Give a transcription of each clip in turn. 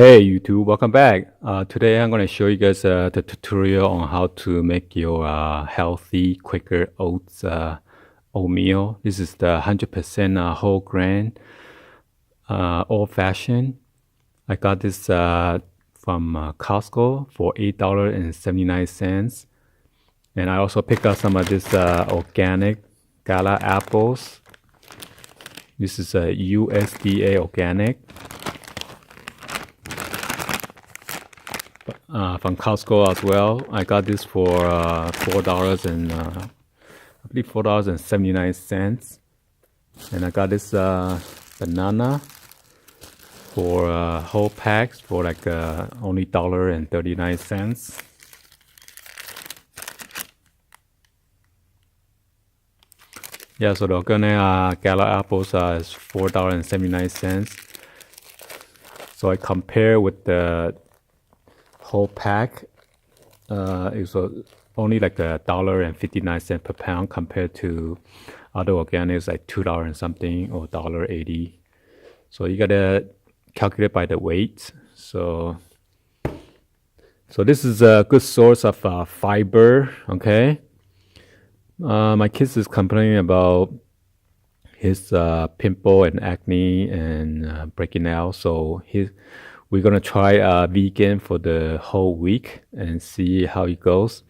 Hey YouTube, welcome back. Today I'm going to show you guys the tutorial on how to make your healthy Quaker Oats oatmeal. This is the 100% whole grain old-fashioned. I got this from Costco for $8.79. And I also picked up some of this organic gala apples. This is a USDA organic. From Costco as well. I got this for $4 and I believe $4.79. And I got this banana for whole packs for like only $1.39. Yeah, so the organic gala apples is $4.79. So I compare with the whole pack. It's only like $1.59 per pound compared to other organics like $2 and something or $1.80. So you gotta calculate by the weight. So this is a good source of fiber. Okay. My kids is complaining about his pimple and acne and breaking out. So we're gonna try vegan for the whole week and see how it goes,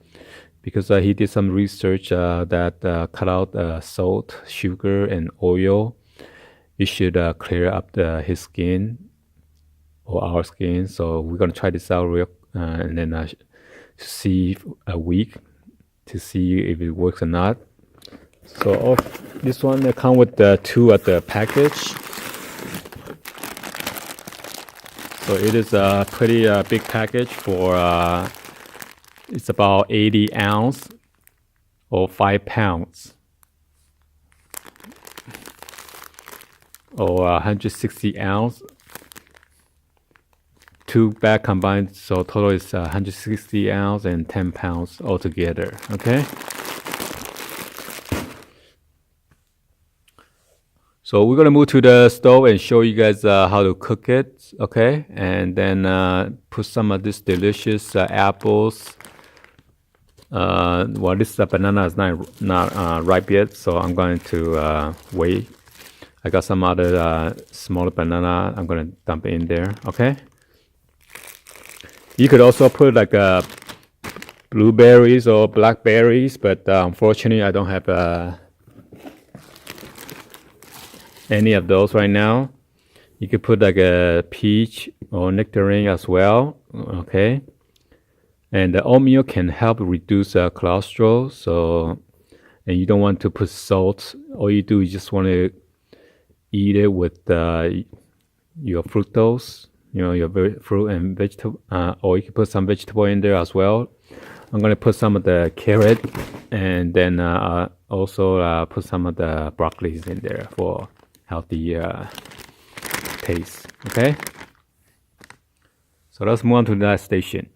because he did some research that cut out salt, sugar, and oil. It should clear up his skin or our skin. So we're gonna try this out and then see a week to see if it works or not. So this one comes with two at the package. So it is a pretty big package for, it's about 80 ounce or 5 pounds or 160 ounce. Two bags combined, so total is 160 ounce and 10 pounds altogether. Okay. So we're gonna move to the stove and show you guys how to cook it, okay? And then put some of this delicious apples. Well, this banana is not ripe yet, so I'm going to wait. I got some other smaller banana. I'm gonna dump it in there, okay? You could also put like blueberries or blackberries, but unfortunately, I don't have any of those right now. You could put like a peach or nectarine as well, okay? And the oatmeal can help reduce cholesterol. So, and you don't want to put salt. All you do is just want to eat it with your fructose, your fruit and vegetable, or you can put some vegetable in there as well. I'm gonna put some of the carrot and then also put some of the broccoli in there for healthy taste. Okay, so let's move on to that station.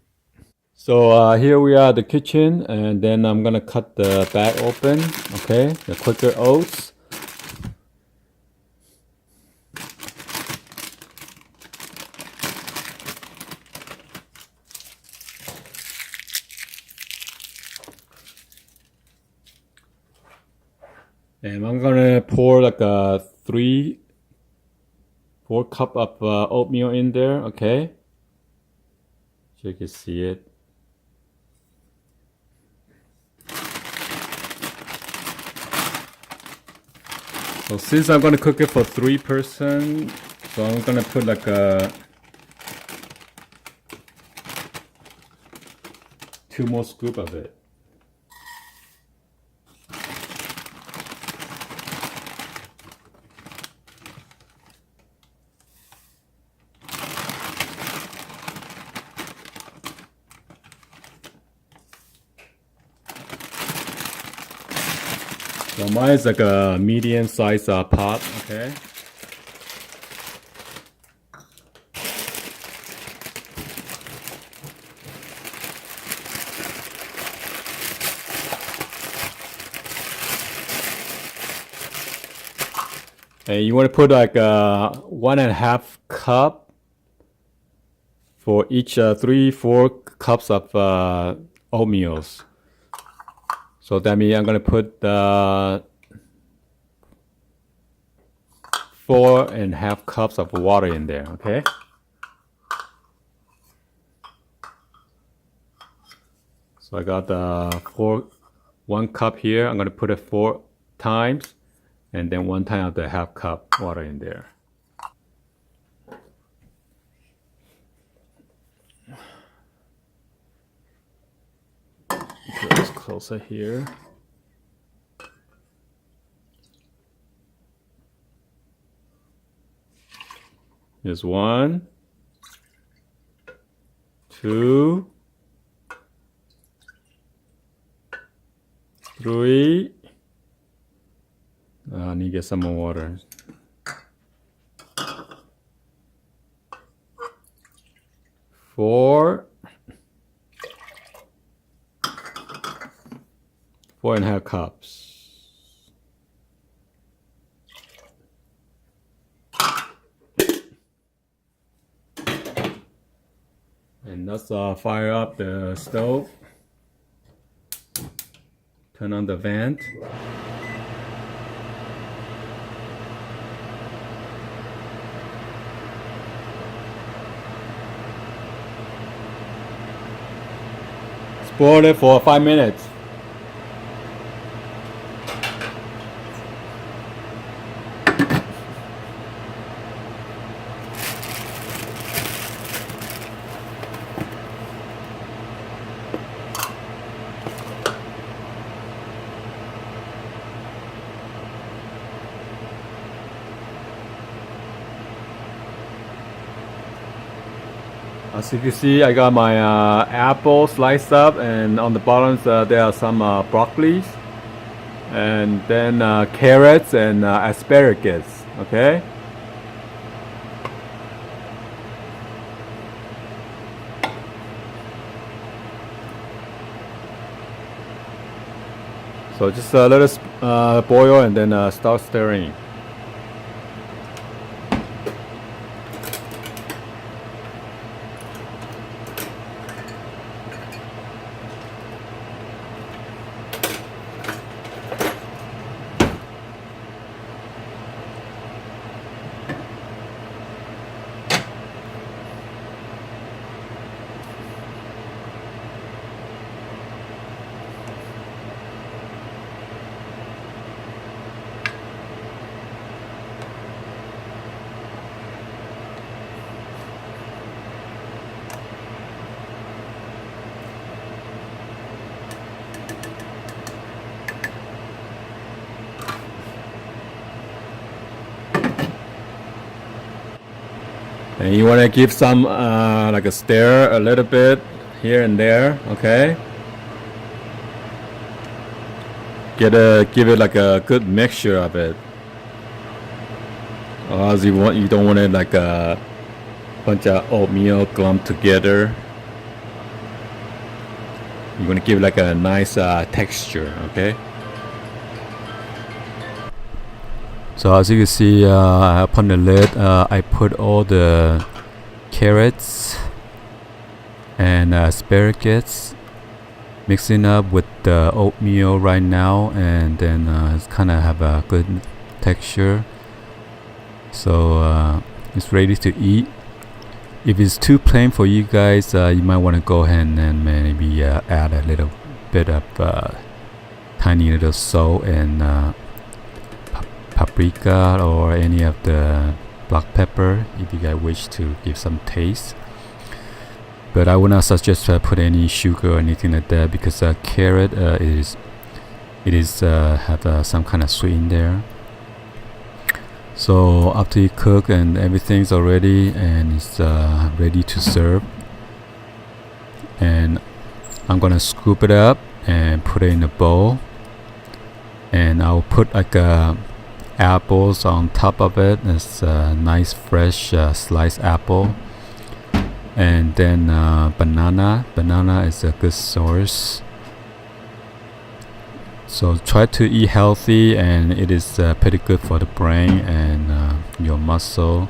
So here we are at the kitchen, and then I'm gonna cut the bag open. Okay, the Quaker Oats. And I'm gonna pour like 4 cup of oatmeal in there, okay? So you can see it. So since I'm gonna cook it for 3 person, so I'm gonna put like 2 more scoop of it. So mine is like a medium-sized pot, okay? And you want to put like 1.5 cup for each 3-4 cups of oatmeals. So that means I'm gonna put 4.5 cups of water in there. Okay. So I got 1 cup here. I'm gonna put it 4 times, and then 1 time of the half cup water in there. Put this closer here. Here's 1, 2, 3. I need to get some more water. 4, 4.5 cups. And let's fire up the stove. Turn on the vent. Boil it for 5 minutes. As you can see, I got my apple sliced up, and on the bottom there are some broccolis, and then carrots and asparagus. Okay. So just let us boil and then start stirring. And you want to give some like a stir a little bit here and there, okay? Give it like a good mixture of it. Or else you don't want it like a bunch of oatmeal clumped together. You want to give like a nice texture, okay? So as you can see, upon the lid, I put all the carrots and asparagus, mixing up with the oatmeal right now, and then it's kind of have a good texture. So it's ready to eat. If it's too plain for you guys, you might want to go ahead and maybe add a little bit of tiny little salt and paprika or any of the black pepper if you guys wish to give some taste. But I would not suggest put any sugar or anything like that, because carrot is have some kind of sweet in there. So after you cook and everything's already and it's ready to serve, and I'm gonna scoop it up and put it in a bowl, and I'll put like apples on top of it. It's a nice fresh sliced apple, and then banana is a good source. So try to eat healthy, and it is pretty good for the brain and your muscle,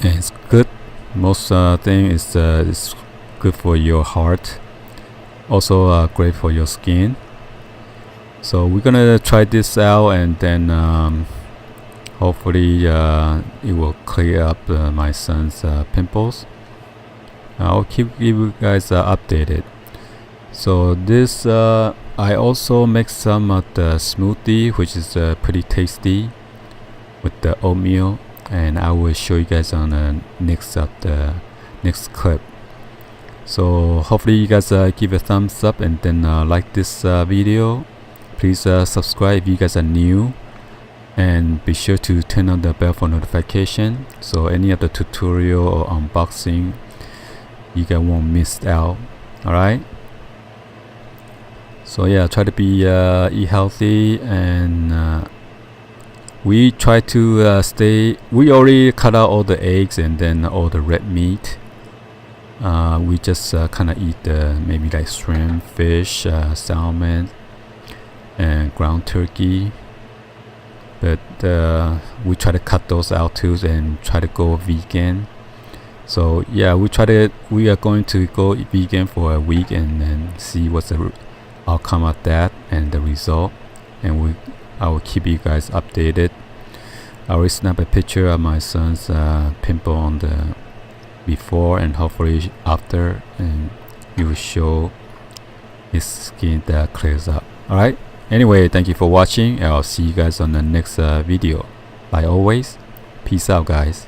and it's good Most thing is good for your heart, also great for your skin. So we're gonna try this out, and then hopefully it will clear up my son's pimples. I'll keep you guys updated. So this I also make some of the smoothie, which is pretty tasty with the oatmeal, and I will show you guys on the next clip. So hopefully you guys give a thumbs up, and then like this video. Please subscribe if you guys are new, and be sure to turn on the bell for notification, so any of the tutorial or unboxing you guys won't miss out. Alright, so yeah, try to be eat healthy, and we try to we already cut out all the eggs and then all the red meat. We just kind of eat maybe like shrimp, fish, salmon, and ground turkey, but we try to cut those out too and try to go vegan. So yeah, we are going to go vegan for a week and then see what's the outcome of that and the result, and I will keep you guys updated. I already snapped a picture of my son's pimple on the before and hopefully after, and it will show his skin that clears up. Alright, anyway, thank you for watching, and I'll see you guys on the next video. Like always, peace out guys.